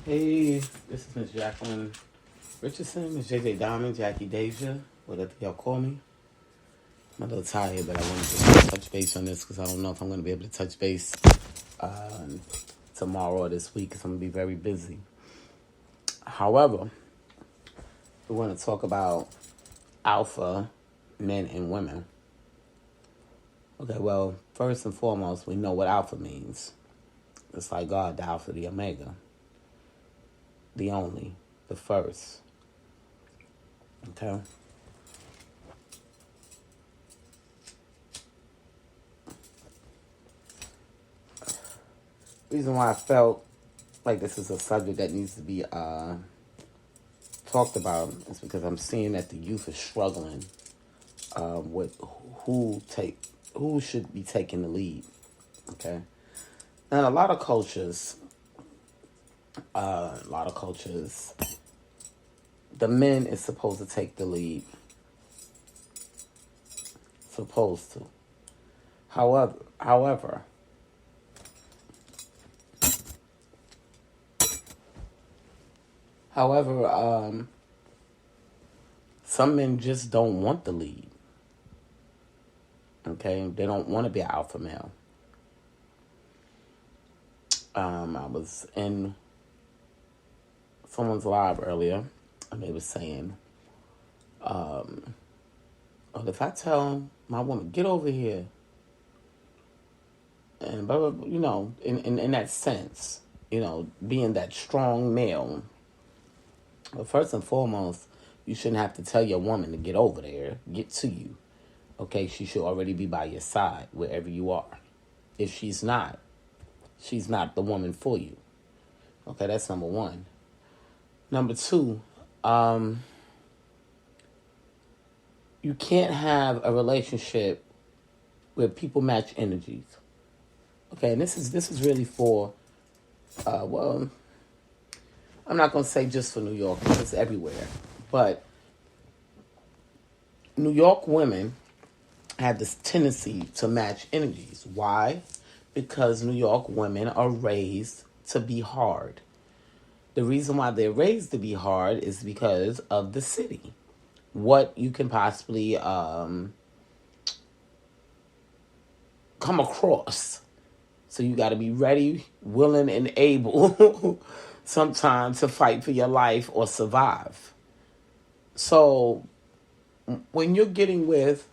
Hey, this is Miss Jacqueline Richardson, Miss JJ Diamond, Jackie Deja, whatever y'all call me. I'm a little tired, but I wanted to touch base on this because I don't know if I'm going to be able to touch base uh, tomorrow or this week because I'm going to be very busy. However, we want to talk about alpha men and women. Okay, well, first and foremost, we know what alpha means. It's like God, the Alpha, the Omega, the only, the first. Okay? Reason why I felt like this is a subject that needs to be talked about is because I'm seeing that the youth is struggling with who should be taking the lead. Okay, and a lot of cultures, the men is supposed to take the lead. Supposed to. However, some men just don't want the lead. Okay, they don't want to be an alpha male. I was in someone's live earlier, and they were saying, well, if I tell my woman, get over here, and blah, blah, blah, in that sense, being that strong male. But first and foremost, you shouldn't have to tell your woman to get over there, get to you. Okay, she should already be by your side wherever you are. If she's not the woman for you. Okay, that's number one. Number two, you can't have a relationship where people match energies. Okay, and this is really for, I'm not going to say just for New York, it's everywhere. But New York women have this tendency to match energies. Why? Because New York women are raised to be hard. The reason why they're raised to be hard is because of the city. What you can possibly come across. So you got to be ready, willing, and able sometimes to fight for your life or survive. So when you're getting with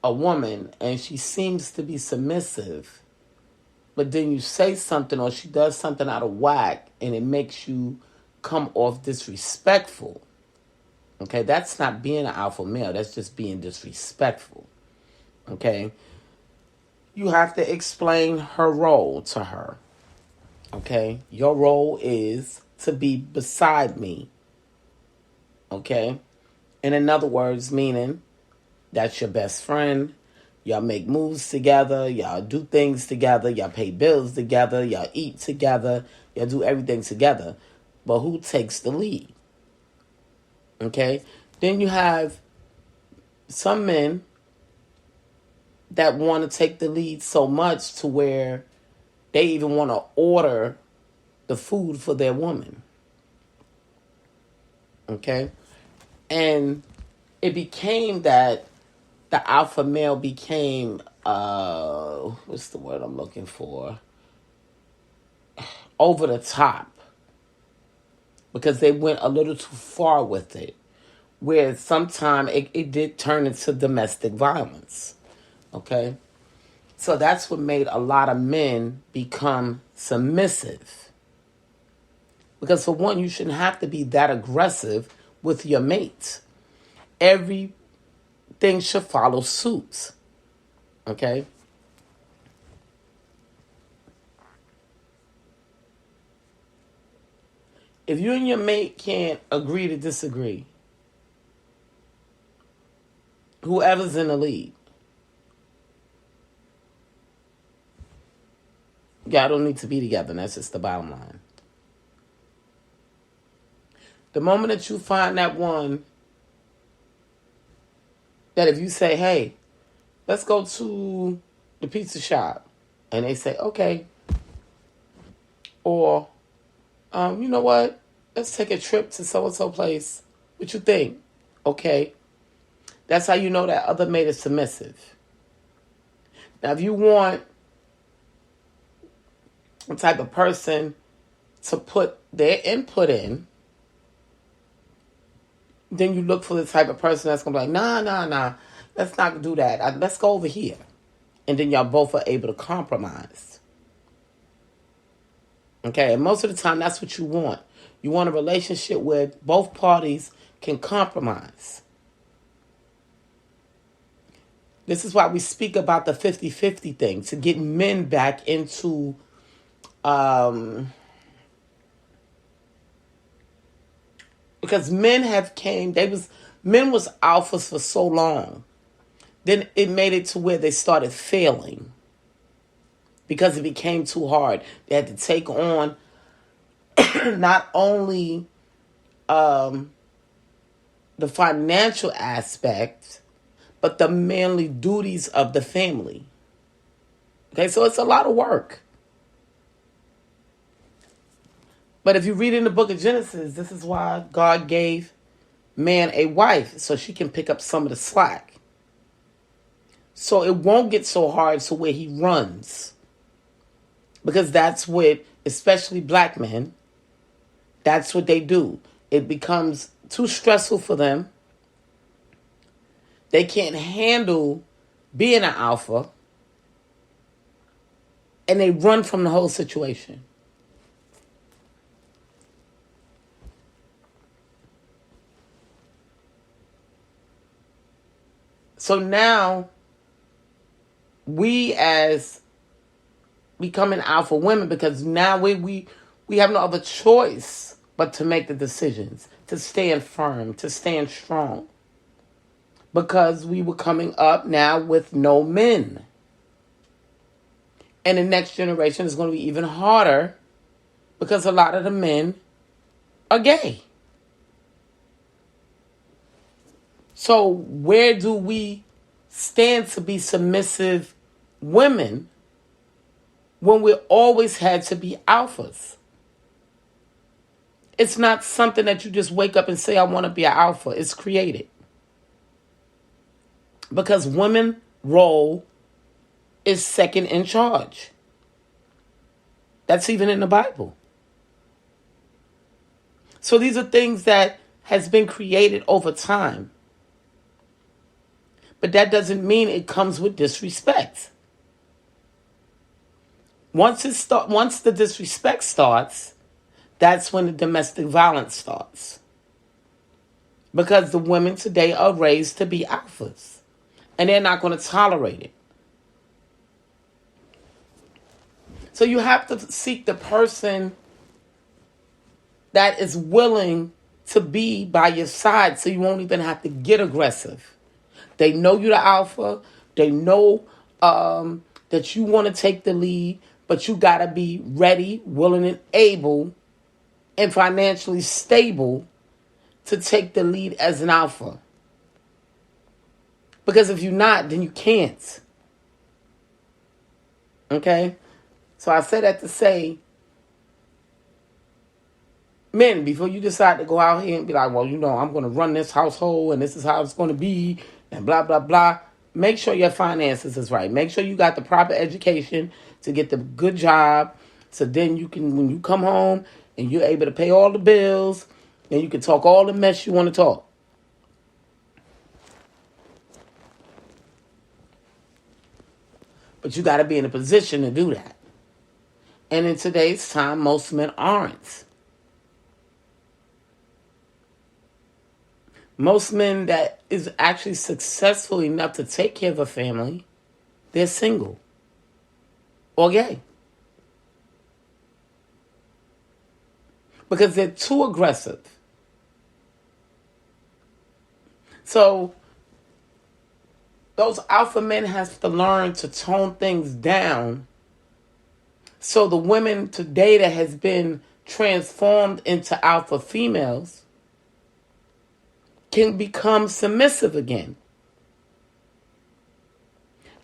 a woman and she seems to be submissive, but then you say something or she does something out of whack and it makes you come off disrespectful. Okay, that's not being an alpha male. That's just being disrespectful. Okay, you have to explain her role to her. Okay, your role is to be beside me. Okay, in other words, meaning that's your best friend. Y'all make moves together. Y'all do things together. Y'all pay bills together. Y'all eat together. Y'all do everything together. But who takes the lead? Okay? Then you have some men that want to take the lead so much to where they even want to order the food for their woman. Okay? And it became that the alpha male became, what's the word I'm looking for? Over the top. Because they went a little too far with it. Where sometimes it did turn into domestic violence. Okay? So that's what made a lot of men become submissive. Because for one, you shouldn't have to be that aggressive with your mate. Everything should follow suit. Okay? If you and your mate can't agree to disagree, whoever's in the lead, y'all don't need to be together. And that's just the bottom line. The moment that you find that one, that if you say, hey, let's go to the pizza shop, and they say, okay. Or, you know what? Let's take a trip to so-and-so place. What you think? Okay. That's how you know that other mate is submissive. Now, if you want a type of person to put their input in, then you look for the type of person that's going to be like, nah. Let's not do that. Let's go over here. And then y'all both are able to compromise. Okay, and most of the time, that's what you want. You want a relationship where both parties can compromise. This is why we speak about the 50-50 thing, to get men back into because men was alphas for so long. Then it made it to where they started failing because it became too hard. They had to take on not only the financial aspect, but the manly duties of the family. Okay, so it's a lot of work. But if you read in the book of Genesis, this is why God gave man a wife, so she can pick up some of the slack. So it won't get so hard to where he runs. Because that's what, especially black men, that's what they do. It becomes too stressful for them. They can't handle being an alpha. And they run from the whole situation. So now, we as becoming alpha women, because now we have no other choice but to make the decisions, to stand firm, to stand strong. Because we were coming up now with no men. And the next generation is going to be even harder because a lot of the men are gay. So where do we stand to be submissive women when we always had to be alphas? It's not something that you just wake up and say, I want to be an alpha. It's created. Because women's role is second in charge. That's even in the Bible. So these are things that has been created over time. But that doesn't mean it comes with disrespect. Once the disrespect starts, that's when the domestic violence starts. Because the women today are raised to be alphas. And they're not going to tolerate it. So you have to seek the person that is willing to be by your side so you won't even have to get aggressive. They know you're the alpha. They know that you want to take the lead, but you got to be ready, willing, and able, and financially stable to take the lead as an alpha. Because if you're not, then you can't. Okay? So I say that to say, men, before you decide to go out here and be like, well, I'm going to run this household and this is how it's going to be and blah, blah, blah. Make sure your finances is right. Make sure you got the proper education to get the good job. So then you can, when you come home and you're able to pay all the bills, then you can talk all the mess you want to talk. But you got to be in a position to do that. And in today's time, most men aren't. Most men that is actually successful enough to take care of a family, they're single or gay. Because they're too aggressive. So those alpha men have to learn to tone things down so the women today that has been transformed into alpha females can become submissive again.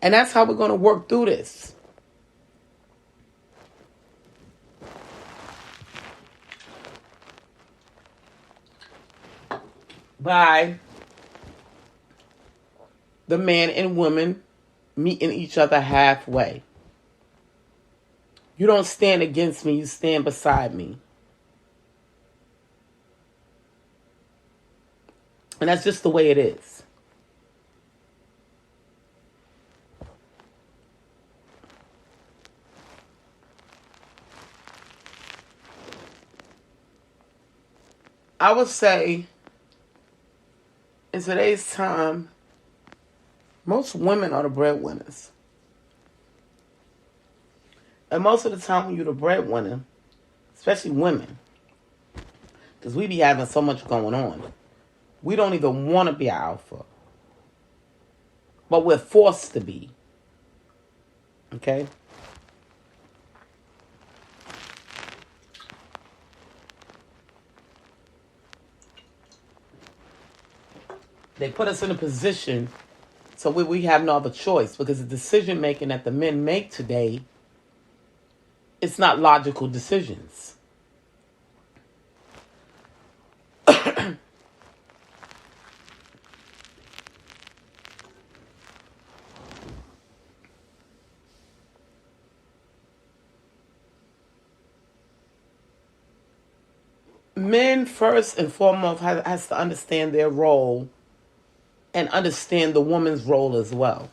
And that's how we're going to work through this. by the man and woman meeting each other halfway. You don't stand against me, you stand beside me. And that's just the way it is. I would say in today's time, most women are the breadwinners. And most of the time when you're the breadwinner, especially women, because we be having so much going on, we don't even want to be an alpha. But we're forced to be. Okay? They put us in a position so we have no other choice, because the decision making that the men make today, it's not logical decisions. Men, first and foremost, has to understand their role and understand the woman's role as well.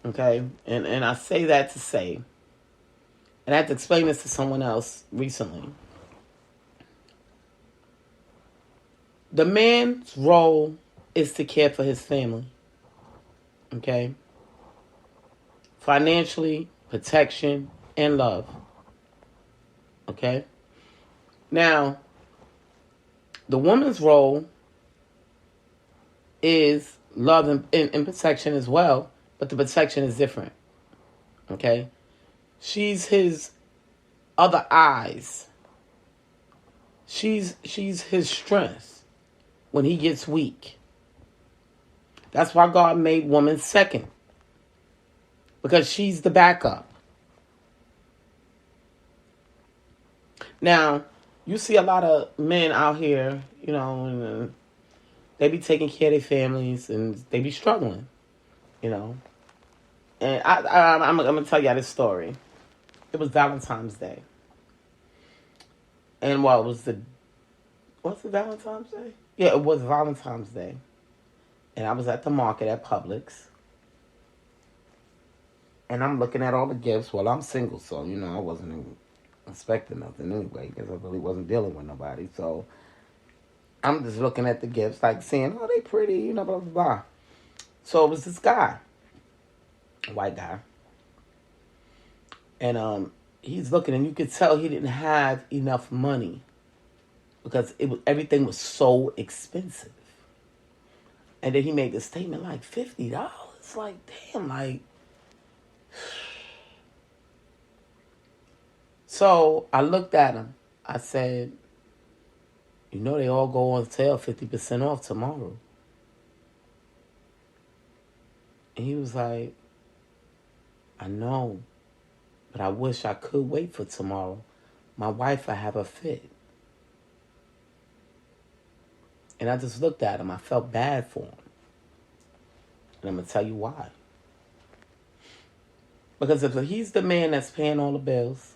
Okay? And I say that to say, and I had to explain this to someone else recently. The man's role is to care for his family. Okay? Financially, protection, and love. Okay? Now, the woman's role is love and protection as well, but the protection is different. Okay? She's his other eyes. She's his strength when he gets weak. That's why God made woman second. Because she's the backup. Now, you see a lot of men out here, and they be taking care of their families and they be struggling, And I'm going to tell you this story. It was Valentine's Day. And was it Valentine's Day? Yeah, it was Valentine's Day. And I was at the market at Publix. And I'm looking at all the gifts. Well, I'm single, so, I wasn't expecting nothing anyway, because I really wasn't dealing with nobody. So I'm just looking at the gifts, like saying, oh, they pretty, blah, blah, blah. So it was this guy, a white guy. And he's looking, and you could tell he didn't have enough money because everything was so expensive. And then he made this statement like $50. Like, damn, like. So I looked at him. I said, they all go on sale 50% off tomorrow. And he was like, I know, but I wish I could wait for tomorrow. My wife, I have a fit. And I just looked at him. I felt bad for him. And I'm going to tell you why. Because if he's the man that's paying all the bills,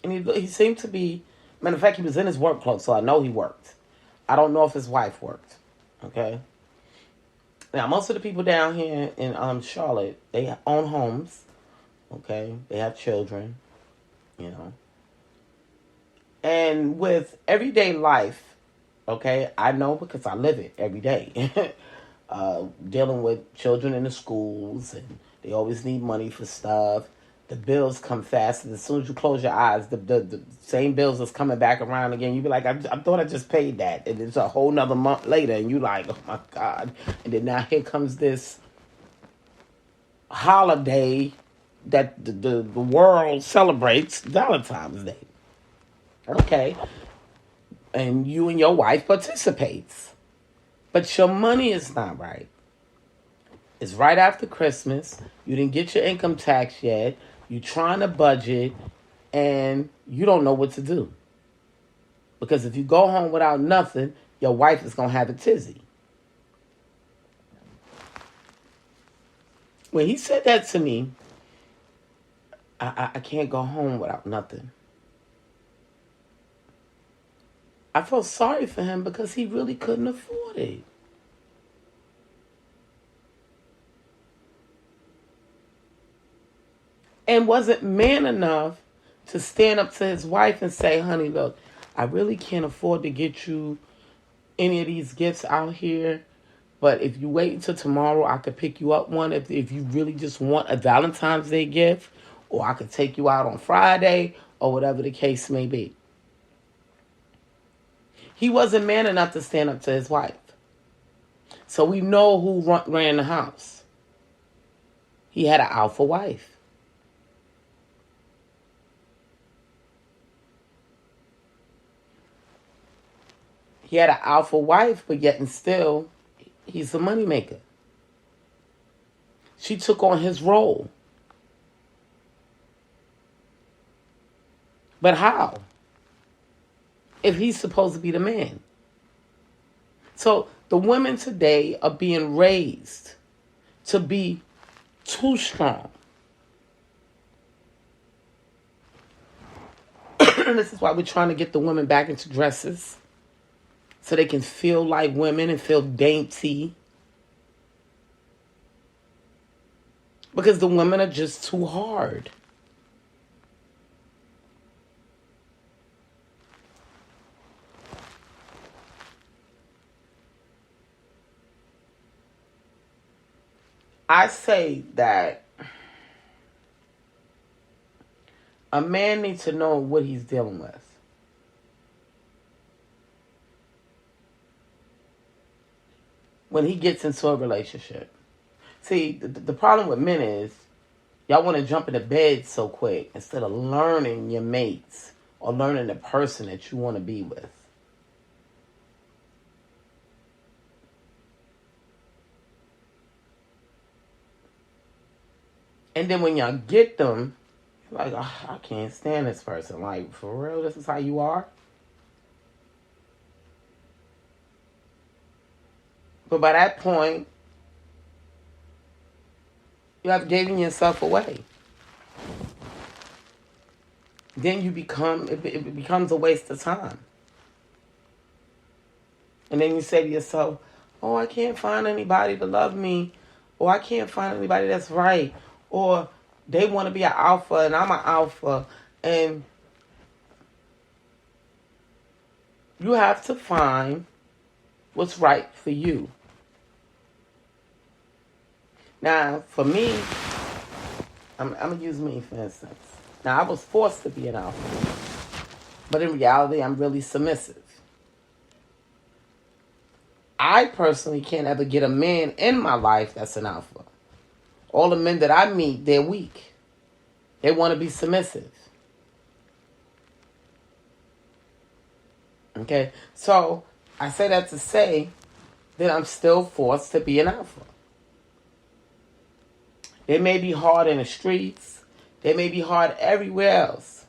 and he seemed to be, matter of fact, he was in his work clothes, so I know he worked. I don't know if his wife worked. Okay? Now, most of the people down here in Charlotte, they own homes. Okay? They have children. And with everyday life, okay, I know because I live it every day. Dealing with children in the schools, and they always need money for stuff. The bills come fast, and as soon as you close your eyes, the same bills is coming back around again. You be like, I thought I just paid that, and it's a whole nother month later, and you like, oh my God. And then now here comes this holiday that the world celebrates, Valentine's Day. Okay. And you and your wife participates. But your money is not right. It's right after Christmas. You didn't get your income tax yet. You're trying to budget, and you don't know what to do. Because if you go home without nothing, your wife is going to have a tizzy. When he said that to me, I can't go home without nothing. I felt sorry for him because he really couldn't afford it. And wasn't man enough to stand up to his wife and say, honey, look, I really can't afford to get you any of these gifts out here. But if you wait until tomorrow, I could pick you up one if you really just want a Valentine's Day gift. Or I could take you out on Friday or whatever the case may be. He wasn't man enough to stand up to his wife. So we know who ran the house. He had an alpha wife. He had an alpha wife, but yet and still, he's a moneymaker. She took on his role. But how? If he's supposed to be the man. So the women today are being raised to be too strong. And this is why we're trying to get the women back into dresses. So they can feel like women and feel dainty. Because the women are just too hard. I say that a man needs to know what he's dealing with. When he gets into a relationship. See, the problem with men is y'all want to jump into bed so quick instead of learning your mates or learning the person that you want to be with. And then when y'all get them, you're like, oh, I can't stand this person. Like, for real, this is how you are? But by that point, you have given yourself away. Then you become, it becomes a waste of time. And then you say to yourself, oh, I can't find anybody to love me. Or I can't find anybody that's right. Or they want to be an alpha and I'm an alpha. And you have to find what's right for you. Now, for me, I'm going to use me for instance. Now, I was forced to be an alpha. But in reality, I'm really submissive. I personally can't ever get a man in my life that's an alpha. All the men that I meet, they're weak. They want to be submissive. Okay? So, I say that to say that I'm still forced to be an alpha. They may be hard in the streets. They may be hard everywhere else.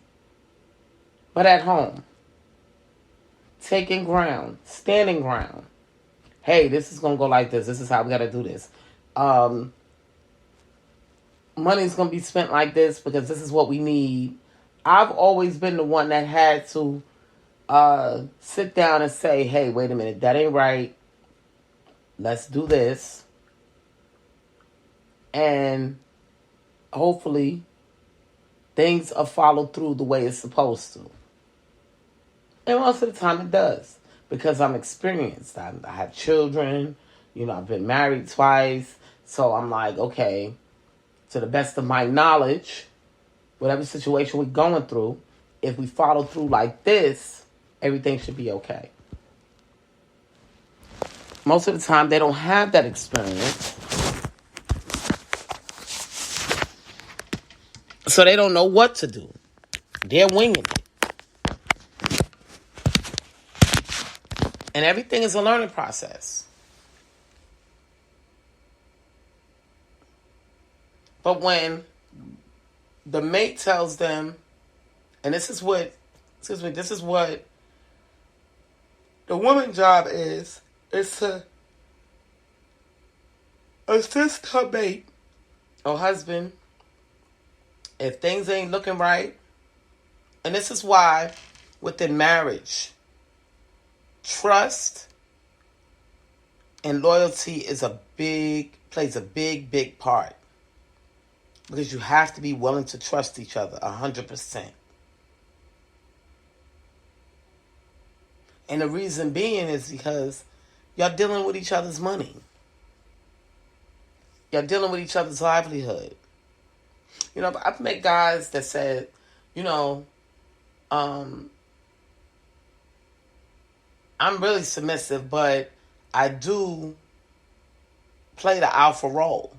But at home, taking ground, standing ground. Hey, this is going to go like this. This is how we got to do this. Money's going to be spent like this because this is what we need. I've always been the one that had to sit down and say, hey, wait a minute, that ain't right. Let's do this. And hopefully things are followed through the way it's supposed to. And most of the time it does. Because I'm experienced. I have children. I've been married twice. So I'm like, okay, to the best of my knowledge, whatever situation we're going through, if we follow through like this, everything should be okay. Most of the time, they don't have that experience. So they don't know what to do. They're winging it. And everything is a learning process. But when the mate tells them, and this is what The woman's job is to assist her mate or husband if things ain't looking right. And this is why within marriage, trust and loyalty plays a big part. Because you have to be willing to trust each other 100%. And the reason being is because y'all dealing with each other's money. Y'all dealing with each other's livelihood. You know, I've met guys that said, you know, I'm really submissive, but I do play the alpha role.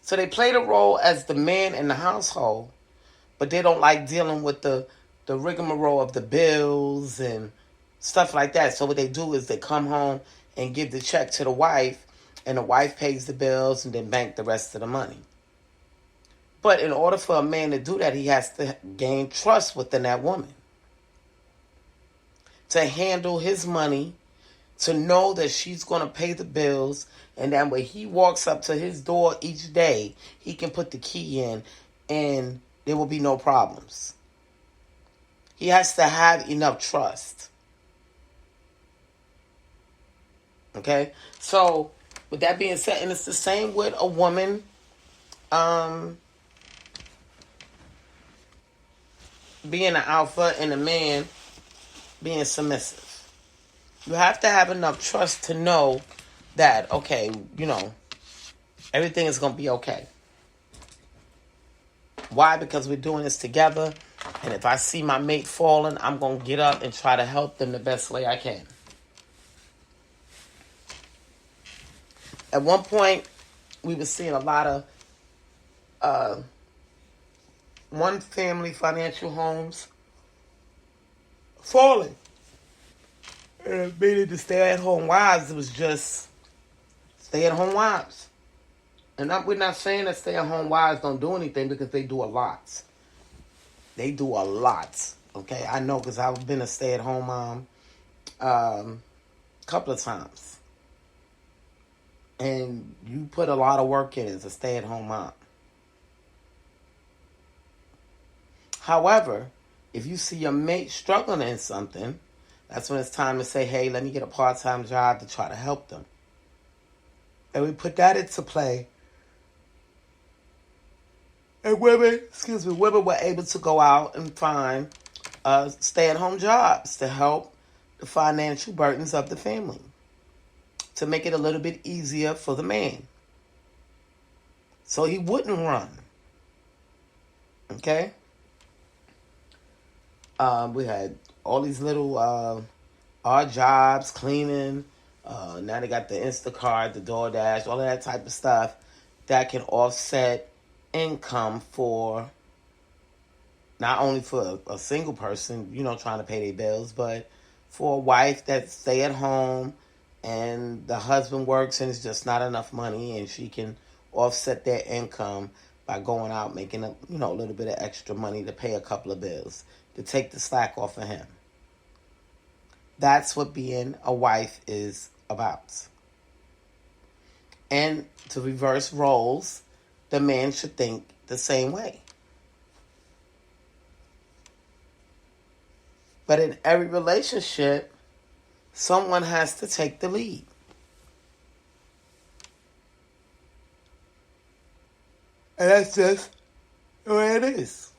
So they play the role as the man in the household, but they don't like dealing with the rigmarole of the bills and stuff like that. So what they do is they come home and give the check to the wife, and the wife pays the bills and then bank the rest of the money. But in order for a man to do that, he has to gain trust within that woman. To handle his money, to know that she's going to pay the bills, and that when he walks up to his door each day, he can put the key in and there will be no problems. He has to have enough trust. Okay? So, with that being said, and it's the same with a woman being an alpha and a man being submissive. You have to have enough trust to know that, okay, you know, everything is going to be okay. Why? Because we're doing this together. And if I see my mate falling, I'm going to get up and try to help them the best way I can. At one point, we were seeing a lot of one family financial homes falling. And meaning the stay-at-home wives, it was just stay-at-home wives. And we're not saying that stay-at-home wives don't do anything, because they do a lot. They do a lot. Okay, I know, because I've been a stay-at-home mom a couple of times. And you put a lot of work in as a stay-at-home mom. However, if you see your mate struggling in something, that's when it's time to say, hey, let me get a part-time job to try to help them. And we put that into play. And women were able to go out and find stay-at-home jobs to help the financial burdens of the family, to make it a little bit easier for the man, so he wouldn't run. Okay? We had all these little odd jobs, cleaning. Now they got the Instacart, the DoorDash, all of that type of stuff that can offset income for not only for a single person, you know, trying to pay their bills, but for a wife that stay at home and the husband works and it's just not enough money, and she can offset their income by going out making a little bit of extra money to pay a couple of bills, to take the slack off of him. That's what being a wife is about. And to reverse roles, the man should think the same way. But in every relationship, someone has to take the lead. And that's just the way it is.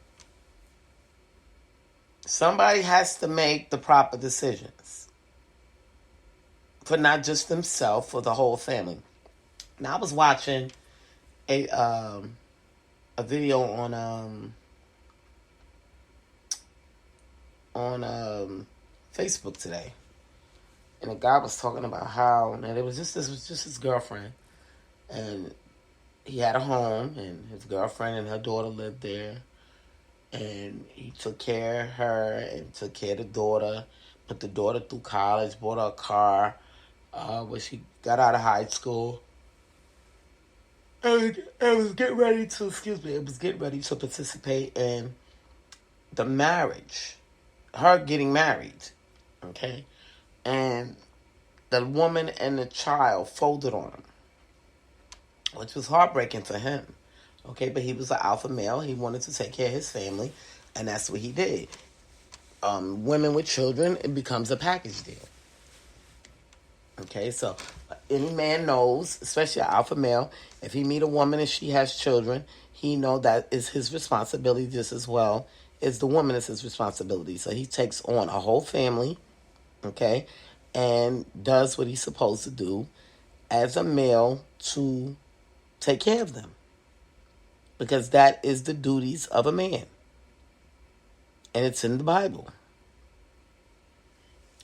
Somebody has to make the proper decisions. For not just themselves, for the whole family. Now, I was watching a video on Facebook today, and a guy was talking about how, and this was just his girlfriend, and he had a home, and his girlfriend and her daughter lived there, and he took care of her and took care of the daughter, put the daughter through college, bought her a car when she got out of high school. And it was getting ready to participate in the marriage. her getting married, okay? And the woman and the child folded on him, which was heartbreaking for him, okay? But he was an alpha male. He wanted to take care of his family, and that's what he did. Women with children, it becomes a package deal. Okay, so any man knows, especially an alpha male, if he meet a woman and she has children, he know that is his responsibility just as well as the woman is his responsibility. So he takes on a whole family, okay, and does what he's supposed to do as a male to take care of them. Because that is the duties of a man. And it's in the Bible.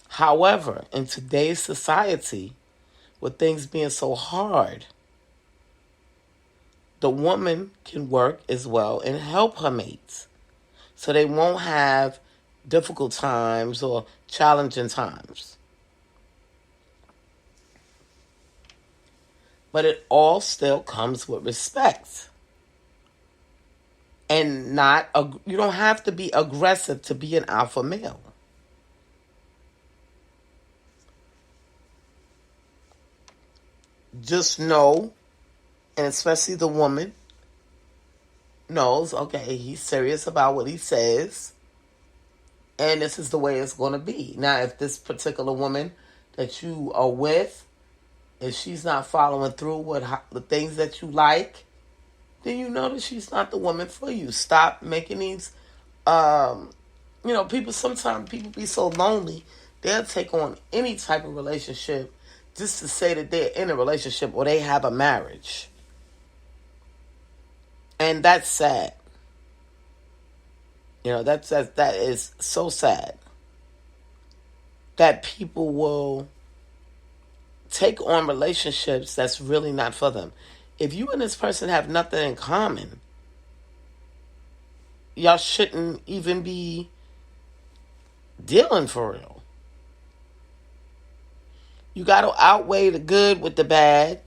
However, in today's society, with things being so hard, the woman can work as well and help her mates so they won't have difficult times or challenging times. But it all still comes with respect. And you don't have to be aggressive to be an alpha male. Just know, and especially the woman knows, okay, he's serious about what he says, and this is the way it's going to be. Now, if this particular woman that you are with, if she's not following through with the things that you like, then you know that she's not the woman for you. Stop making these, sometimes people be so lonely, they'll take on any type of relationship just to say that they're in a relationship or they have a marriage. And that's sad. That is so sad. That people will take on relationships that's really not for them. If you and this person have nothing in common, y'all shouldn't even be dealing for real. You got to outweigh the good with the bad.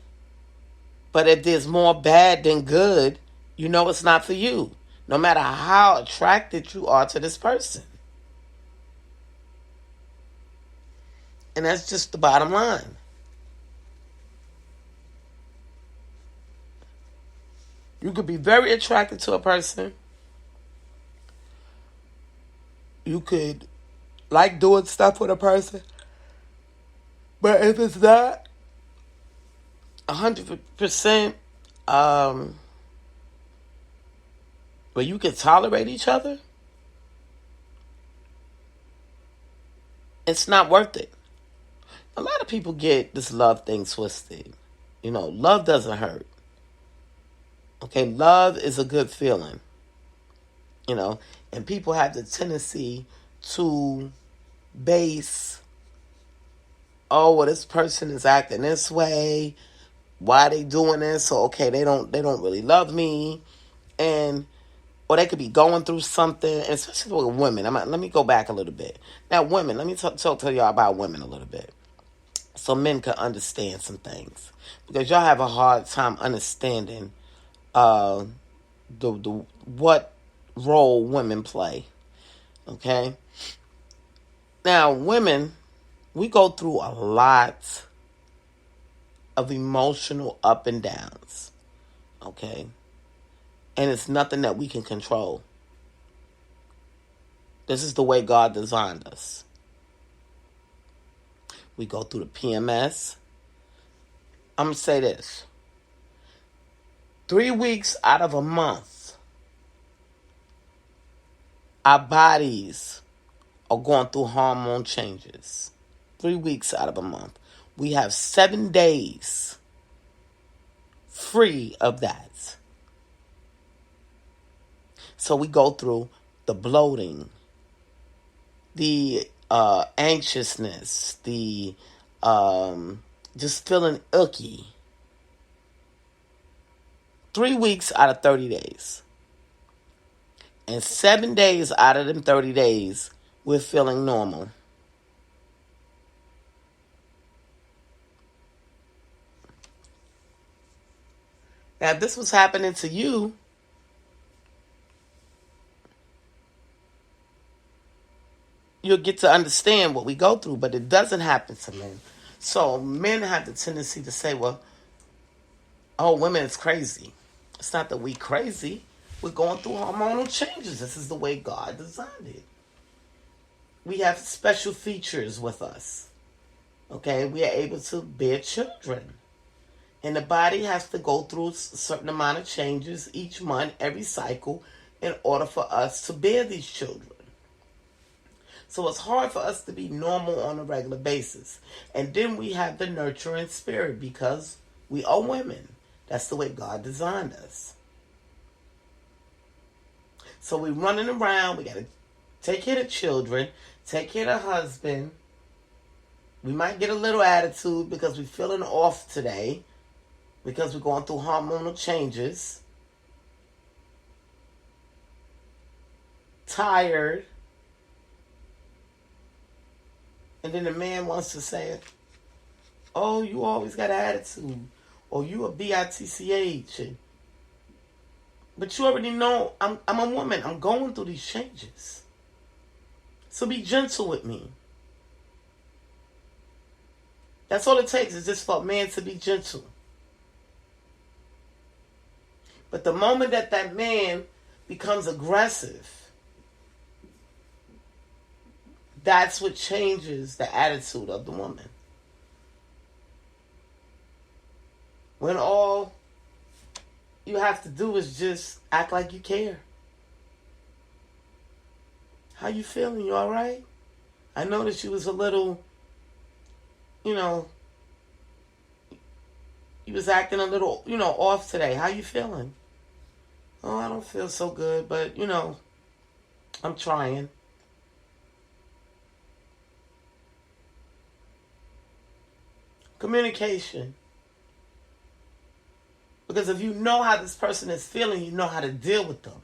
But if there's more bad than good, you know it's not for you. No matter how attracted you are to this person. And that's just the bottom line. You could be very attracted to a person. You could like doing stuff with a person. But if it's not 100% where you can tolerate each other, it's not worth it. A lot of people get this love thing twisted. Love doesn't hurt. Okay, love is a good feeling. And people have the tendency to base, this person is acting this way. Why are they doing this? So okay, they don't really love me, or they could be going through something. And especially with women. Let me go back a little bit. Now, women. Let me talk to y'all about women a little bit, so men can understand some things, because y'all have a hard time understanding what role women play. Okay. Now, women, we go through a lot of emotional up and downs. Okay. And it's nothing that we can control. This is the way God designed us. We go through the PMS. I'm going to say this. 3 weeks out of a month, our bodies are going through hormone changes. 3 weeks out of a month. We have 7 days free of that. So we go through the bloating, the anxiousness, the just feeling icky. 3 weeks out of 30 days. And 7 days out of them 30 days, we're feeling normal. Now, if this was happening to you, you'll get to understand what we go through, but it doesn't happen to men. So men have the tendency to say, well, oh, women is crazy. It's not that we crazy. We're going through hormonal changes. This is the way God designed it. We have special features with us. Okay, we are able to bear children. And the body has to go through a certain amount of changes each month, every cycle, in order for us to bear these children. So it's hard for us to be normal on a regular basis. And then we have the nurturing spirit because we are women. That's the way God designed us. So we're running around. We got to take care of children, take care of husband. We might get a little attitude because we're feeling off today because we're going through hormonal changes. Tired. And then the man wants to say, oh, you always got an attitude. Or you a bitch. But you already know I'm a woman. I'm going through these changes. So be gentle with me. That's all it takes is just for a man to be gentle. But the moment that man becomes aggressive, that's what changes the attitude of the woman. When all you have to do is just act like you care. How you feeling? You all right? I noticed you was a little, you was acting a little, off today. How you feeling? Oh, I don't feel so good, but, I'm trying. Communication. Because if you know how this person is feeling, you know how to deal with them.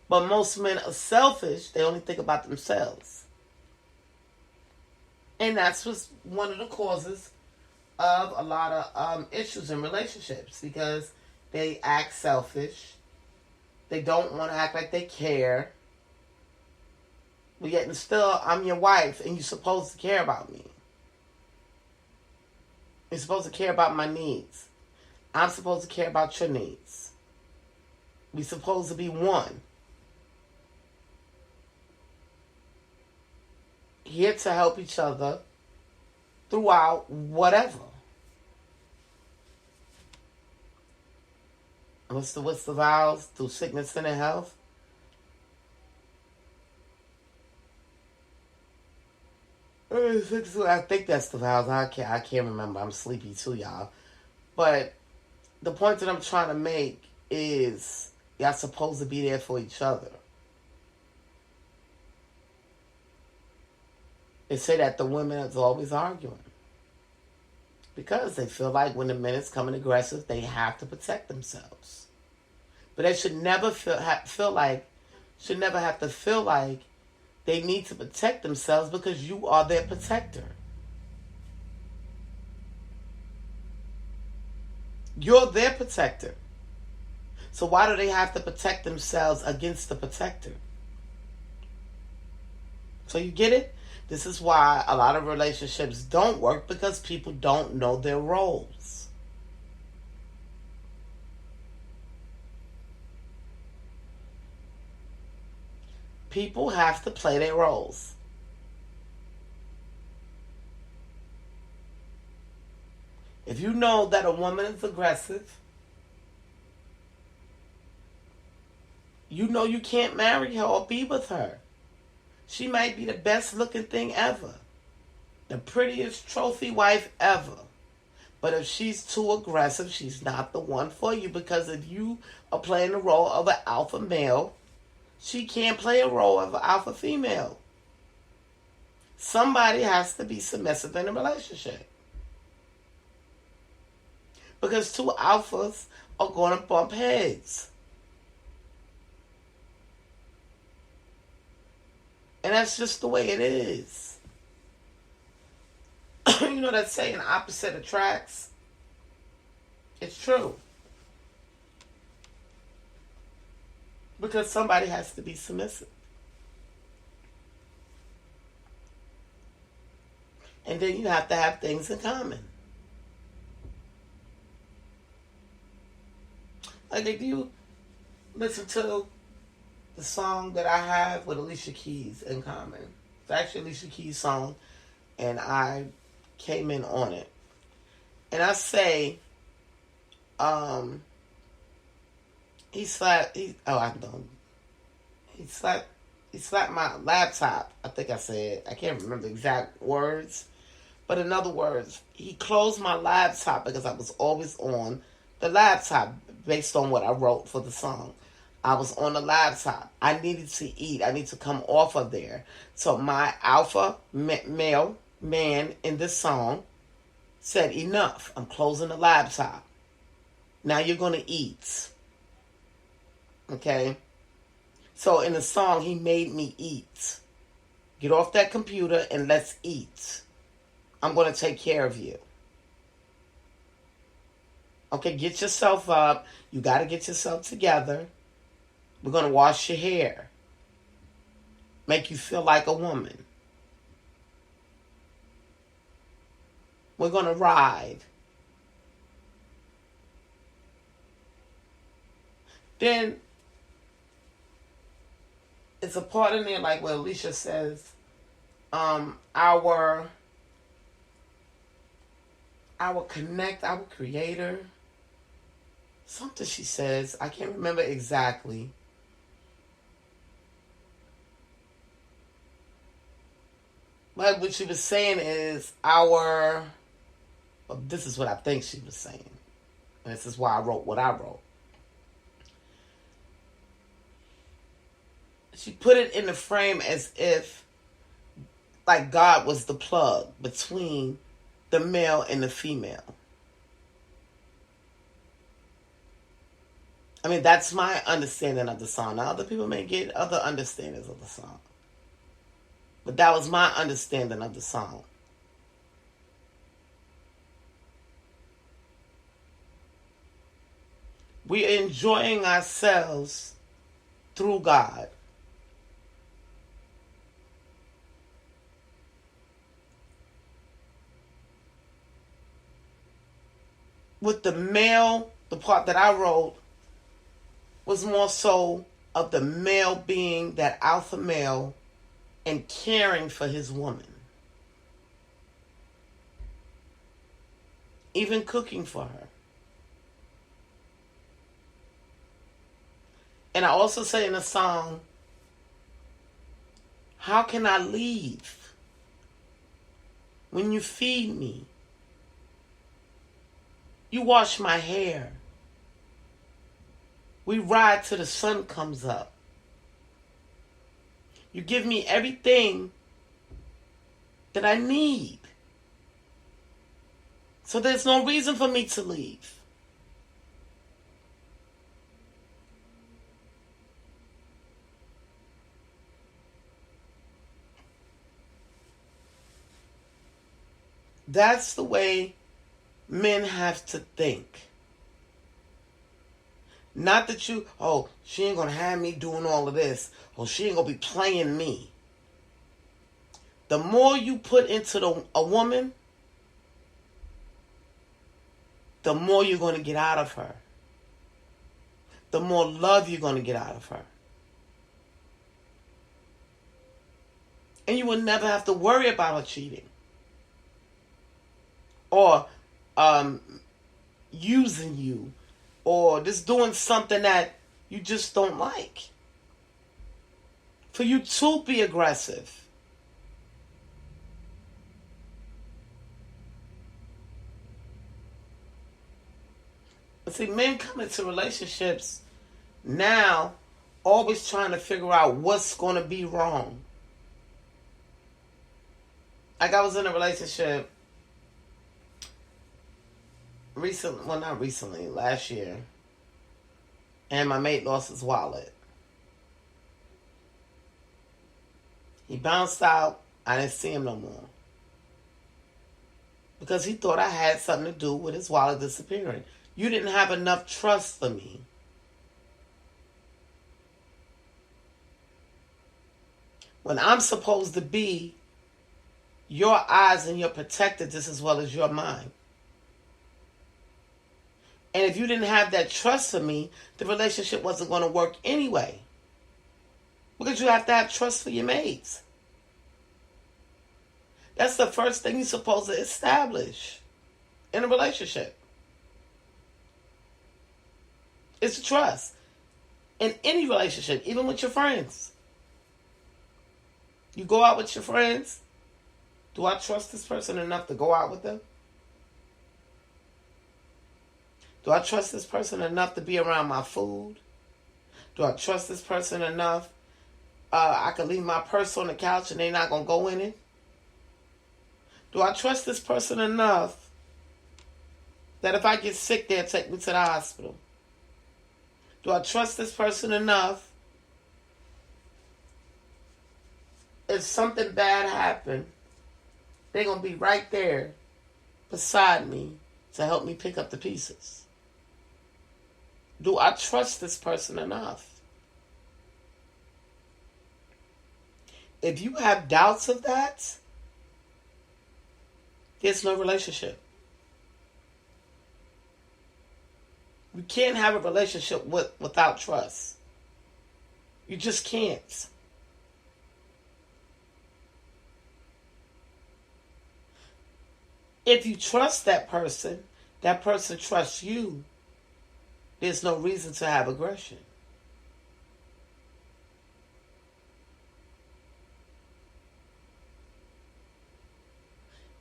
But most men are selfish. They only think about themselves. And that's what's one of the causes of a lot of issues in relationships. Because they act selfish. They don't want to act like they care. But yet still, I'm your wife and you're supposed to care about me. You're supposed to care about my needs. I'm supposed to care about your needs. We're supposed to be one. Here to help each other throughout whatever. What's the vows? Through sickness and health? I think that's the vows. I can't remember. I'm sleepy too, y'all. But the point that I'm trying to make is y'all supposed to be there for each other. They say that the women is always arguing. Because they feel like when the men is coming aggressive, they have to protect themselves. But they should never have to feel like they need to protect themselves because you are their protector. You're their protector. So why do they have to protect themselves against the protector? So you get it? This is why a lot of relationships don't work because people don't know their roles. People have to play their roles. If you know that a woman is aggressive, you know you can't marry her or be with her. She might be the best looking thing ever. The prettiest trophy wife ever. But if she's too aggressive, she's not the one for you because if you are playing the role of an alpha male, she can't play a role of an alpha female. Somebody has to be submissive in a relationship. Because two alphas are going to bump heads. And that's just the way it is. You know that saying, opposite attracts? It's true. Because somebody has to be submissive. And then you have to have things in common. Like if you listen to the song that I have with Alicia Keys in common. It's actually Alicia Keys' song, and I came in on it. And I say, he slapped my laptop. I think I said, I can't remember the exact words. But in other words, he closed my laptop because I was always on the laptop based on what I wrote for the song. I was on the laptop. I needed to eat. I need to come off of there. So my alpha male man in this song said, enough. I'm closing the laptop. Now you're going to eat. Okay? So in the song, he made me eat. Get off that computer and let's eat. I'm going to take care of you. Okay, get yourself up. You got to get yourself together. We're going to wash your hair. Make you feel like a woman. We're going to ride. Then it's a part in there like where Alicia says, our connect, our creator. Something she says. I can't remember exactly. But what she was saying is this is what I think she was saying. And this is why I wrote what I wrote. She put it in the frame as if like God was the plug between the male and the female. I mean, that's my understanding of the song. Now, other people may get other understandings of the song. But that was my understanding of the song. We're enjoying ourselves through God. With the male, the part that I wrote was more so of the male being that alpha male and caring for his woman. Even cooking for her. And I also say in the song, how can I leave when you feed me? You wash my hair. We ride till the sun comes up. You give me everything that I need. So there's no reason for me to leave. That's the way men have to think. Not that she ain't going to have me doing all of this. Or she ain't going to be playing me. The more you put into a woman, the more you're going to get out of her. The more love you're going to get out of her. And you will never have to worry about her cheating. Or using you. Or just doing something that you just don't like. For you to be aggressive. But see, men come into relationships now always trying to figure out what's going to be wrong. Like I was in a relationship last year, and my mate lost his wallet. He bounced out. I didn't see him no more. Because he thought I had something to do with his wallet disappearing. You didn't have enough trust for me when I'm supposed to be your eyes and your protector just as well as your mind. And if you didn't have that trust for me, the relationship wasn't going to work anyway. Because you have to have trust for your mates. That's the first thing you're supposed to establish in a relationship. It's trust. In any relationship, even with your friends. You go out with your friends. Do I trust this person enough to go out with them? Do I trust this person enough to be around my food? Do I trust this person enough? I can leave my purse on the couch and they're not going to go in it? Do I trust this person enough that if I get sick, they'll take me to the hospital? Do I trust this person enough if something bad happened, they're going to be right there beside me to help me pick up the pieces? Do I trust this person enough? If you have doubts of that, there's no relationship. You can't have a relationship without trust. You just can't. If you trust that person trusts you, there's no reason to have aggression.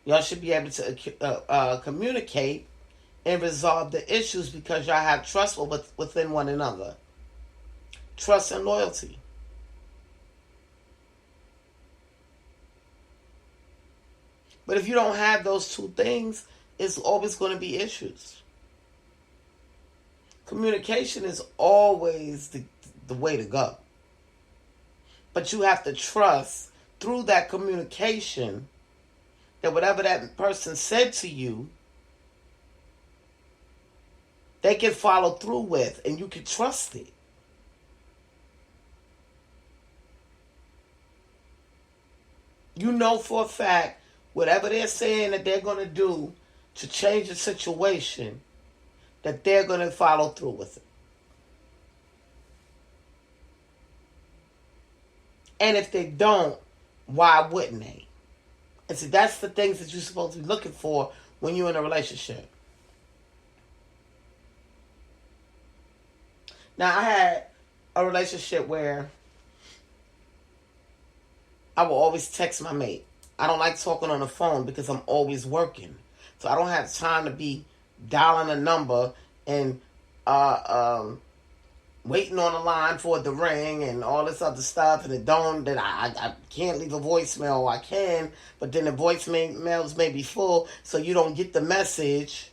Y'all should be able to communicate and resolve the issues because y'all have trust within one another. Trust and loyalty. But if you don't have those two things, it's always going to be issues. Communication is always the way to go. But you have to trust through that communication that whatever that person said to you, they can follow through with, and you can trust it. You know for a fact, whatever they're saying that they're going to do to change the situation, that they're going to follow through with it. And if they don't, why wouldn't they? And see, that's the things that you're supposed to be looking for when you're in a relationship. Now, I had a relationship where I will always text my mate. I don't like talking on the phone because I'm always working. So I don't have time to be dialing a number and waiting on the line for it to ring and all this other stuff. And I can't leave a voicemail. I can, but then the voicemails may be full, so you don't get the message.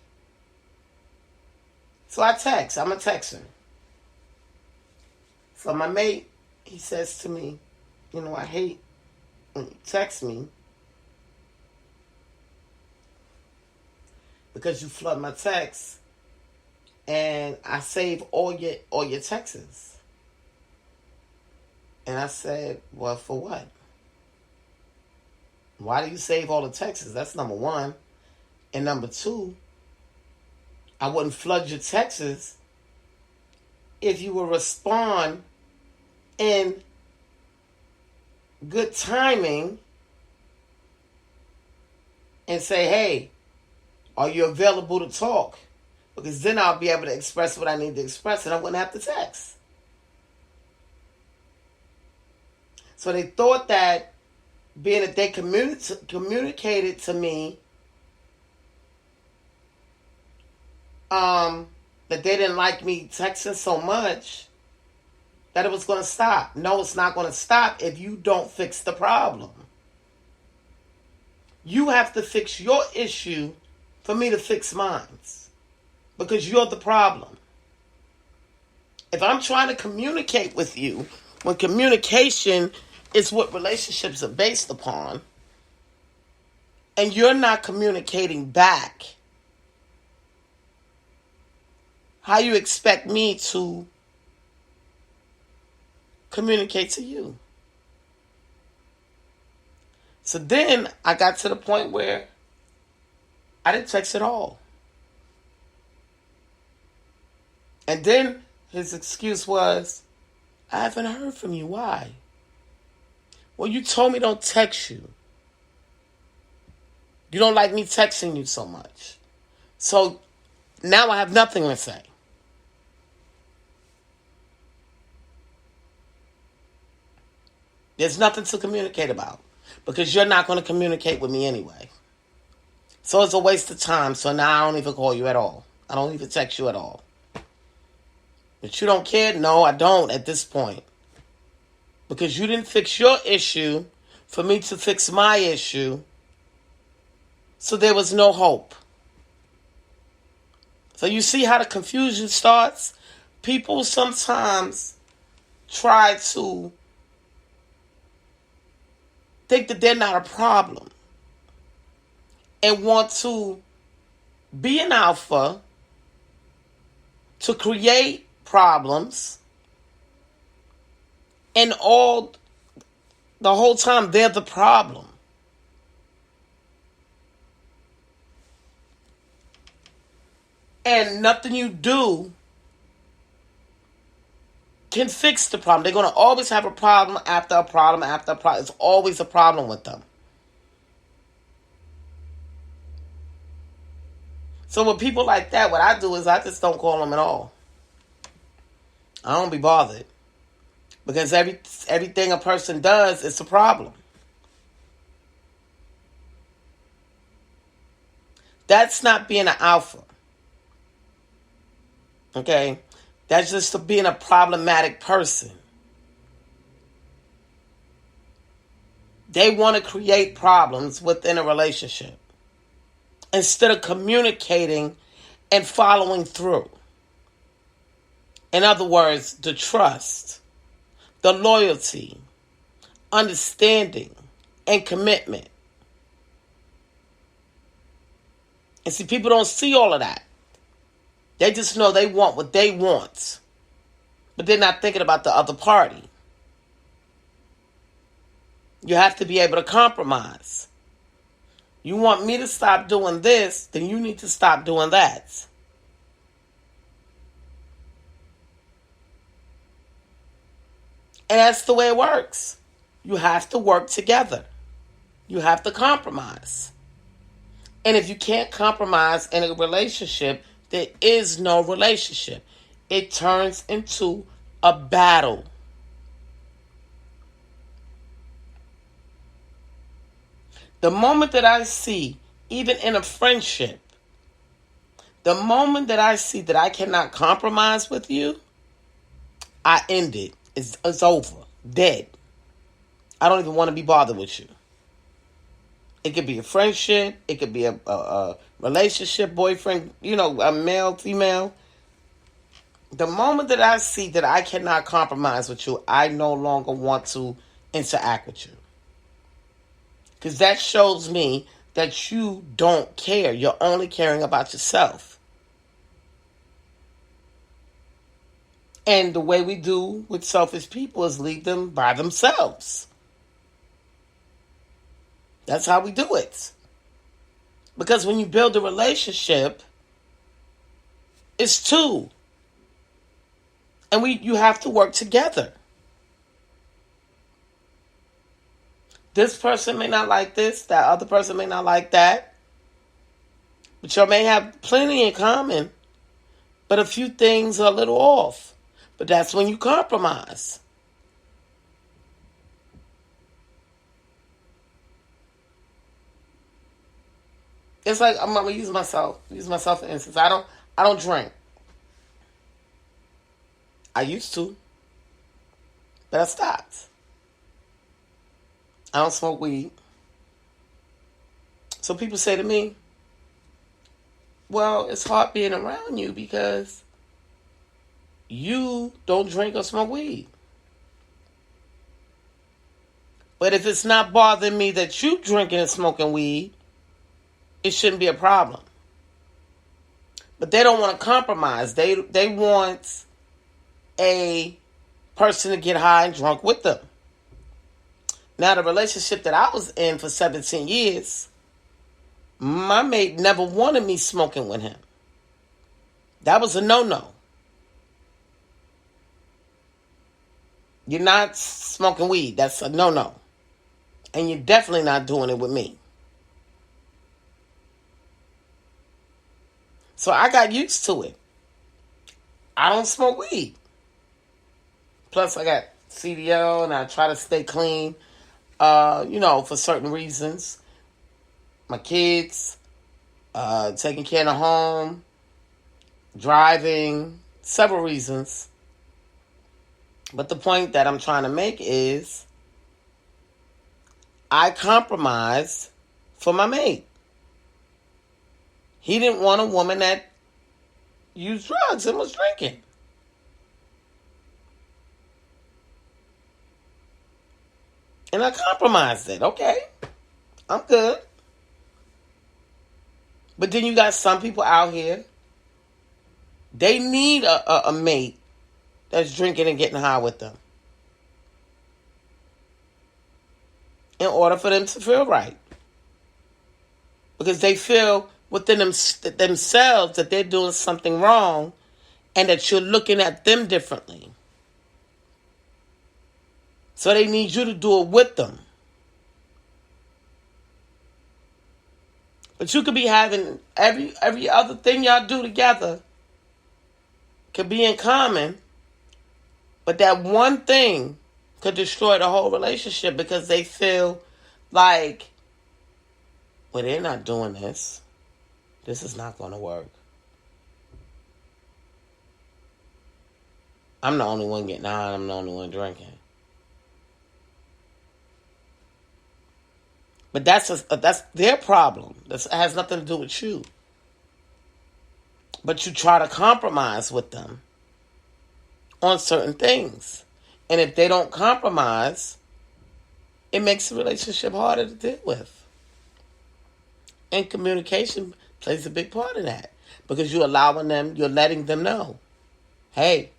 So I text. I'm a texter. So my mate, he says to me, I hate when you text me because you flood my texts and I save all your texts. And I said, well, for what? Why do you save all the texts? That's number one. And number two, I wouldn't flood your texts if you would respond in good timing and say, hey, are you available to talk? Because then I'll be able to express what I need to express and I wouldn't have to text. So they thought that being that they communicated to me that they didn't like me texting so much, that it was going to stop. No, it's not going to stop if you don't fix the problem. You have to fix your issue for me to fix mine. Because you're the problem. If I'm trying to communicate with you, when communication is what relationships are based upon, and you're not communicating back, how you expect me to communicate to you? So then I got to the point where I didn't text at all. And then his excuse was, I haven't heard from you. Why? Well, you told me don't text you. You don't like me texting you so much. So now I have nothing to say. There's nothing to communicate about because you're not going to communicate with me anyway. So it's a waste of time. So now I don't even call you at all. I don't even text you at all. But you don't care? No, I don't at this point. Because you didn't fix your issue for me to fix my issue. So there was no hope. So you see how the confusion starts? People sometimes try to think that they're not a problem and want to be an alpha to create problems, and the whole time they're the problem. And nothing you do can fix the problem. They're going to always have a problem after a problem after a problem. It's always a problem with them. So with people like that, what I do is I just don't call them at all. I don't be bothered. Because everything a person does is a problem. That's not being an alpha. Okay? That's just being a problematic person. They want to create problems within a relationship instead of communicating and following through. In other words, the trust, the loyalty, understanding, and commitment. And see, people don't see all of that. They just know they want what they want. But they're not thinking about the other party. You have to be able to compromise. You want me to stop doing this, then you need to stop doing that. And that's the way it works. You have to work together. You have to compromise. And if you can't compromise in a relationship, there is no relationship. It turns into a battle. The moment that I see, even in a friendship, the moment that I see that I cannot compromise with you, I end it. It's over. Dead. I don't even want to be bothered with you. It could be a friendship. It could be a relationship, boyfriend, a male, female. The moment that I see that I cannot compromise with you, I no longer want to interact with you. Because that shows me that you don't care. You're only caring about yourself. And the way we do with selfish people is leave them by themselves. That's how we do it. Because when you build a relationship, it's two. And you have to work together. This person may not like this, that other person may not like that. But you may have plenty in common, but a few things are a little off. But that's when you compromise. It's like I'm gonna use myself for instance. I don't drink. I used to, but I stopped. I don't smoke weed. So people say to me, well, it's hard being around you because you don't drink or smoke weed. But if it's not bothering me that you drinking and smoking weed, it shouldn't be a problem. But they don't want to compromise. They want a person to get high and drunk with them. Now, the relationship that I was in for 17 years, my mate never wanted me smoking with him. That was a no-no. You're not smoking weed. That's a no-no. And you're definitely not doing it with me. So I got used to it. I don't smoke weed. Plus, I got CDL and I try to stay clean, for certain reasons. My kids, taking care of the home, driving, several reasons. But the point that I'm trying to make is I compromised for my mate. He didn't want a woman that used drugs and was drinking. And I compromised it. Okay, I'm good. But then you got some people out here, they need a mate that's drinking and getting high with them in order for them to feel right. Because they feel within themselves that they're doing something wrong and that you're looking at them differently. So they need you to do it with them. But you could be having every other thing y'all do together could be in common, but that one thing could destroy the whole relationship because they feel like, well, they're not doing this. This is not going to work. I'm the only one getting high and I'm the only one drinking. But that's their problem. That has nothing to do with you. But you try to compromise with them on certain things. And if they don't compromise, it makes the relationship harder to deal with. And communication plays a big part of that. Because you're letting them know, hey,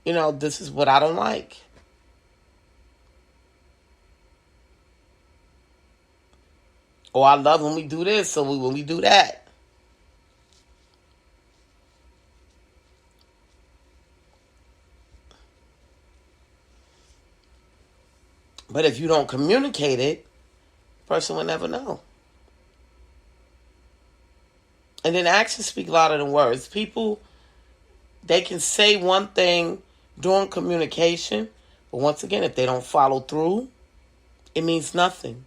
this is what I don't like. Or I love when we do this, so when we do that. But if you don't communicate it, the person will never know. And then actions speak louder than words. People, they can say one thing during communication, but once again, if they don't follow through, it means nothing.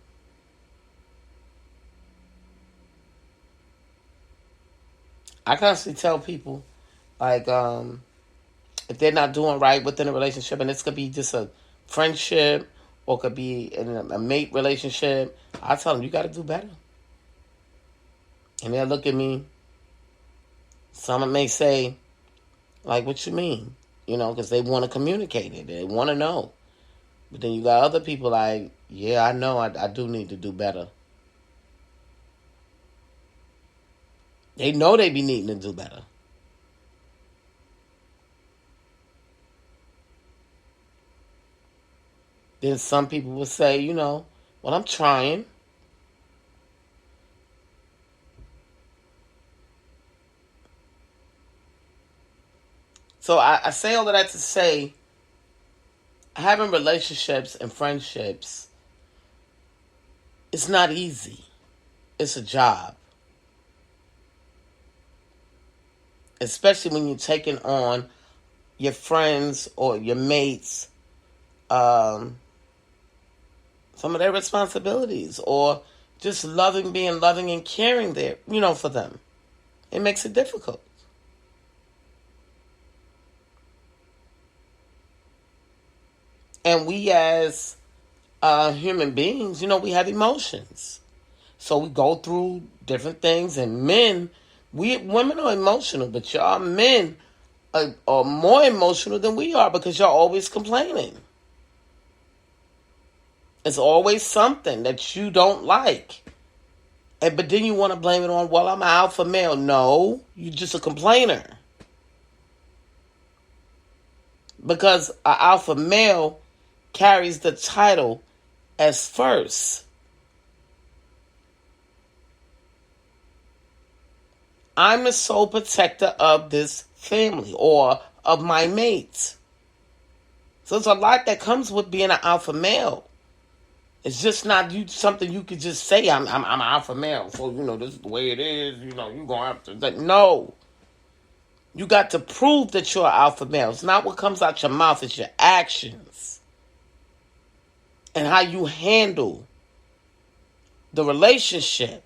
I constantly tell people, like, if they're not doing right within a relationship, and this could be just a friendship or could be in a mate relationship, I tell them, you got to do better. And they'll look at me. Some may say, like, what you mean? Because they want to communicate it. They want to know. But then you got other people like, yeah, I know I do need to do better. They know they be needing to do better. Then some people will say, well, I'm trying. So I say all of that to say, having relationships and friendships, it's not easy. It's a job. Especially when you're taking on your friends or your mates, some of their responsibilities, or just being loving and caring there, for them. It makes it difficult. And we as human beings, we have emotions. So we go through different things, and women are emotional, but y'all men are more emotional than we are because y'all always complaining. It's always something that you don't like. But then you want to blame it on, well, I'm an alpha male. No, you're just a complainer. Because an alpha male carries the title as first. I'm the sole protector of this family or of my mates. So there's a lot that comes with being an alpha male. It's just not something you could just say, I'm an alpha male. So, this is the way it is. You're going to have to. No. You got to prove that you're an alpha male. It's not what comes out your mouth. It's your actions. And how you handle the relationship.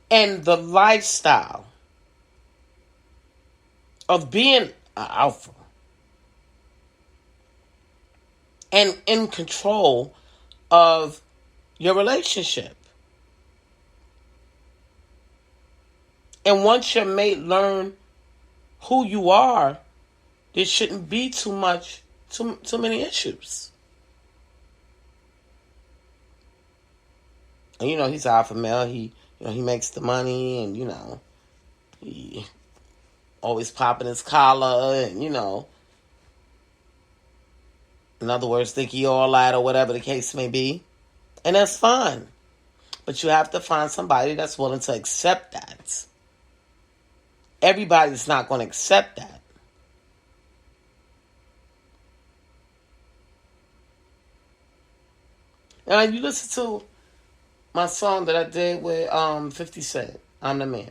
And the lifestyle of being an alpha. And in control of your relationship. And once your mate learn who you are, there shouldn't be too many issues. And he's an alpha male. He makes the money, and he always popping his collar, and in other words, think he all that or whatever the case may be. And that's fine. But you have to find somebody that's willing to accept that. Everybody's not going to accept that. Now, you listen to my song that I did with 50 Cent, I'm the Man.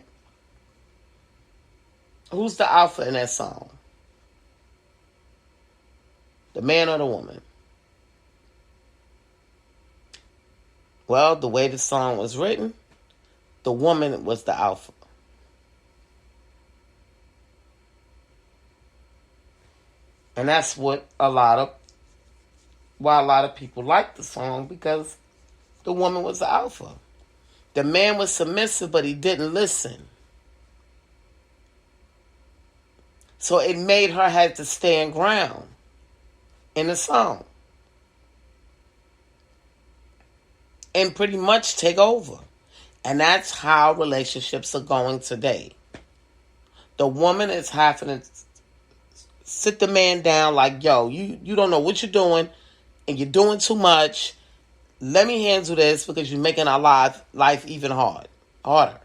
Who's the alpha in that song? The man or the woman? Well, the way the song was written, the woman was the alpha. And that's why a lot of people like the song, because the woman was the alpha. The man was submissive, but he didn't listen. So it made her have to stand ground in the song. And pretty much take over. And that's how relationships are going today. The woman is having to sit the man down like, yo, you don't know what you're doing, and you're doing too much. Let me handle this because you're making our life even harder.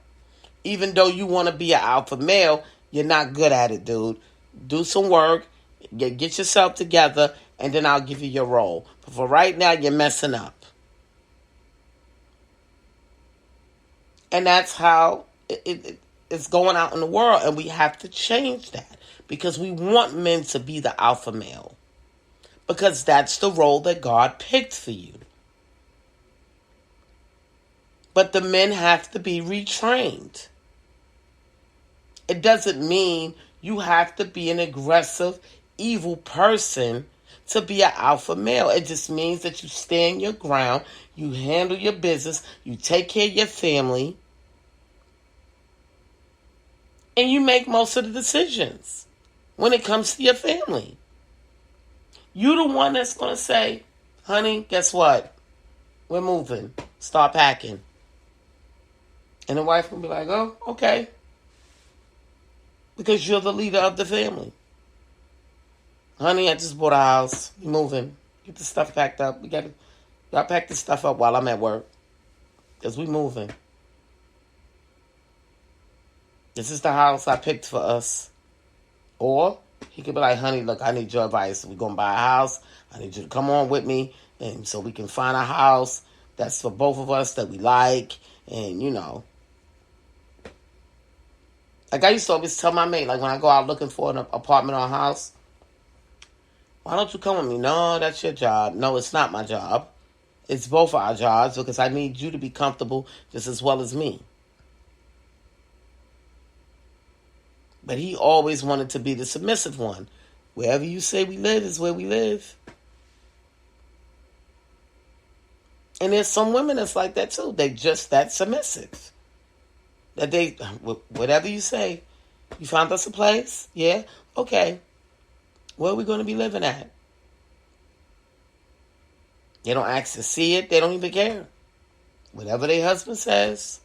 Even though you want to be an alpha male, you're not good at it, dude. Do some work, get yourself together, and then I'll give you your role. But for right now, you're messing up. And that's how it's going out in the world, and we have to change that because we want men to be the alpha male because that's the role that God picked for you. But the men have to be retrained. It doesn't mean you have to be an aggressive, evil person to be an alpha male. It just means that you stand your ground, you handle your business, you take care of your family, and you make most of the decisions when it comes to your family. You're the one that's going to say, honey, guess what? We're moving. Start packing. And the wife will be like, oh, okay. Because you're the leader of the family. Honey, I just bought a house. We're moving. Get the stuff packed up. Y'all pack the stuff up while I'm at work. Because we're moving. This is the house I picked for us. Or he could be like, honey, look, I need your advice. We're going to buy a house. I need you to come on with me. And so we can find a house that's for both of us that we like. And, like I used to always tell my mate, like when I go out looking for an apartment or a house, why don't you come with me? No, that's your job. No, it's not my job. It's both our jobs because I need you to be comfortable just as well as me. But he always wanted to be the submissive one. Wherever you say we live is where we live. And there's some women that's like that too. They just that submissive. That they, whatever you say, you found us a place? Yeah? Okay. Where are we going to be living at? They don't ask to see it. They don't even care. Whatever their husband says.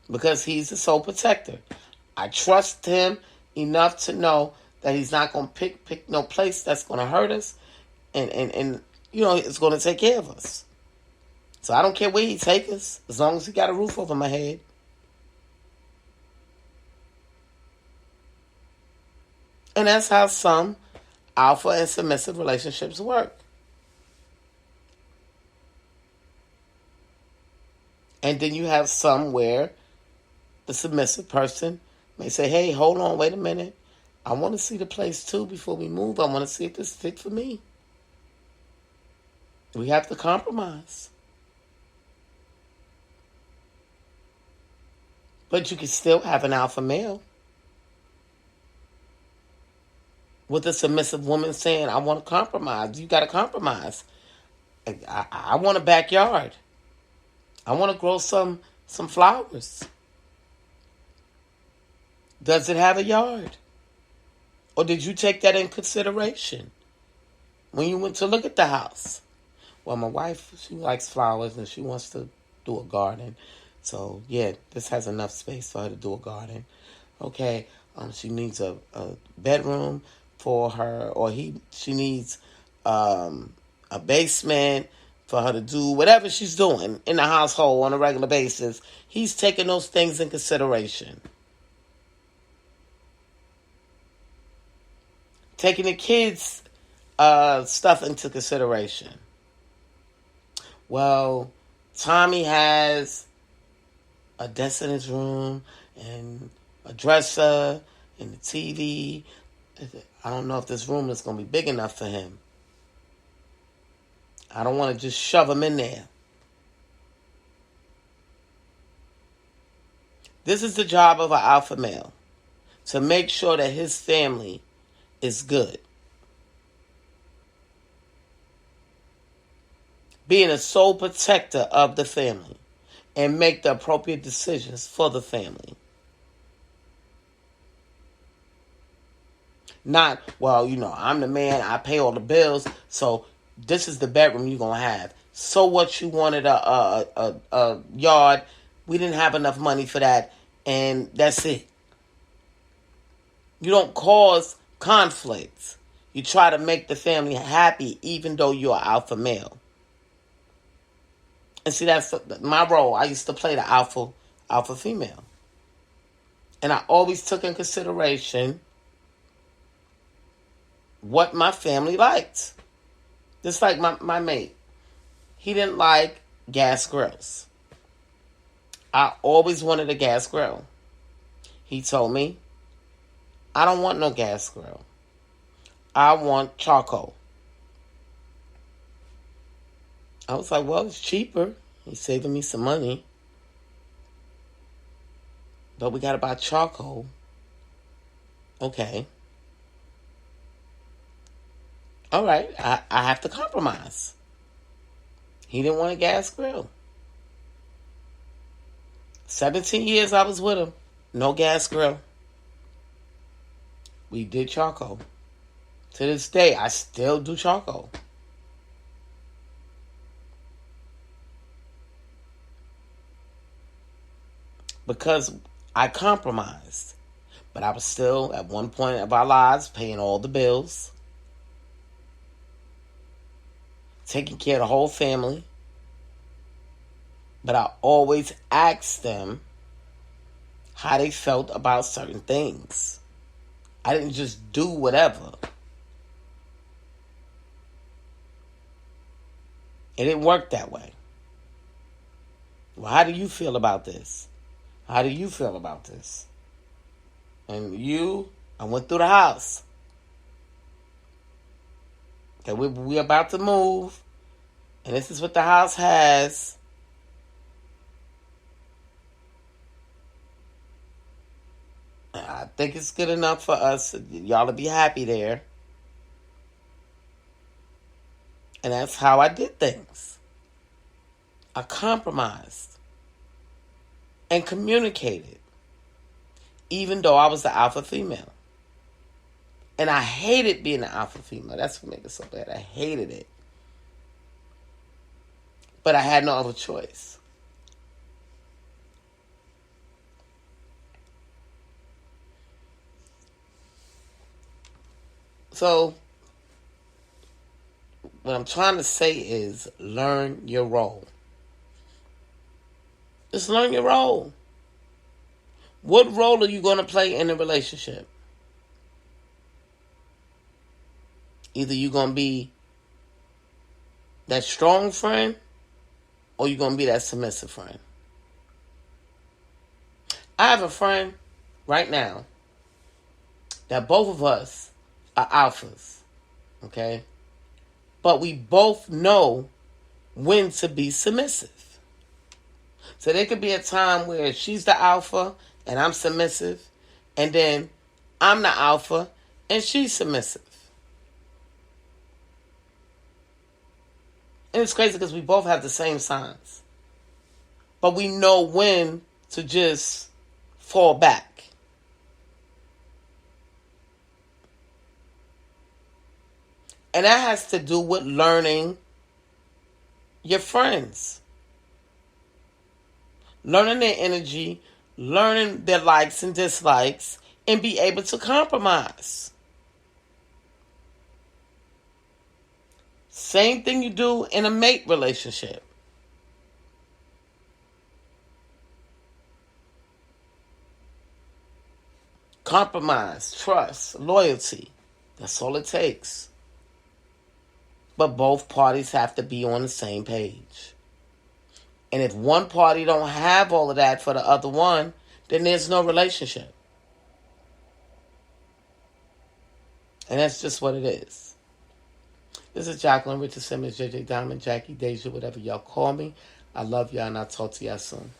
Because he's the sole protector. I trust him enough to know that he's not going to pick no place that's going to hurt us, and it's going to take care of us. So I don't care where he take us, as long as he got a roof over my head. And that's how some alpha and submissive relationships work. And then you have some where the submissive person may say, hey, hold on, wait a minute. I want to see the place too before we move. I want to see if this fits for me. We have to compromise. But you can still have an alpha male with a submissive woman saying, I want to compromise. You got to compromise. I want a backyard. I want to grow some flowers. Does it have a yard? Or did you take that in consideration when you went to look at the house? Well, my wife, she likes flowers and she wants to do a garden. So, yeah, this has enough space for her to do a garden. Okay, she needs a bedroom for her, or she needs a basement for her to do whatever she's doing in the household on a regular basis. He's taking those things in consideration. Taking the kids' stuff into consideration. Well, Tommy has a desk in his room and a dresser and the TV. I don't know if this room is going to be big enough for him. I don't want to just shove him in there. This is the job of an alpha male, to make sure that his family is good. Being a sole protector of the family and make the appropriate decisions for the family. Not, well, I'm the man, I pay all the bills, so this is the bedroom you're going to have. So what, you wanted a yard, we didn't have enough money for that, and that's it. You don't cause conflicts. You try to make the family happy even though you're an alpha male. And see, that's my role. I used to play the alpha female. And I always took in consideration what my family liked. Just like my mate. He didn't like gas grills. I always wanted a gas grill. He told me, I don't want no gas grill. I want charcoal. I was like, well, it's cheaper. He's saving me some money. But we got to buy charcoal. Okay. All right, I have to compromise. He didn't want a gas grill. 17 years I was with him. No gas grill. We did charcoal. To this day, I still do charcoal. Because I compromised. But I was still, at one point of our lives, paying all the bills. Taking care of the whole family. But I always asked them how they felt about certain things. I didn't just do whatever. It didn't work that way. Well, how do you feel about this? How do you feel about this? And I went through the house. Okay, we're about to move. And this is what the house has. I think it's good enough for us, y'all to be happy there. And that's how I did things. I compromised and communicated, even though I was the alpha female. And I hated being an alpha female. That's what made it so bad. I hated it. But I had no other choice. So, what I'm trying to say is learn your role. Just learn your role. What role are you going to play in a relationship? Either you're going to be that strong friend or you're going to be that submissive friend. I have a friend right now that both of us are alphas, okay? But we both know when to be submissive. So there could be a time where she's the alpha and I'm submissive, and then I'm the alpha and she's submissive. And it's crazy because we both have the same signs. But we know when to just fall back. And that has to do with learning your friends. Learning their energy, learning their likes and dislikes, and be able to compromise. Same thing you do in a mate relationship. Compromise, trust, loyalty. That's all it takes. But both parties have to be on the same page. And if one party don't have all of that for the other one, then there's no relationship. And that's just what it is. This is Jacqueline Richard Simmons, JJ Diamond, Jackie, Deja, whatever y'all call me. I love y'all and I'll talk to y'all soon.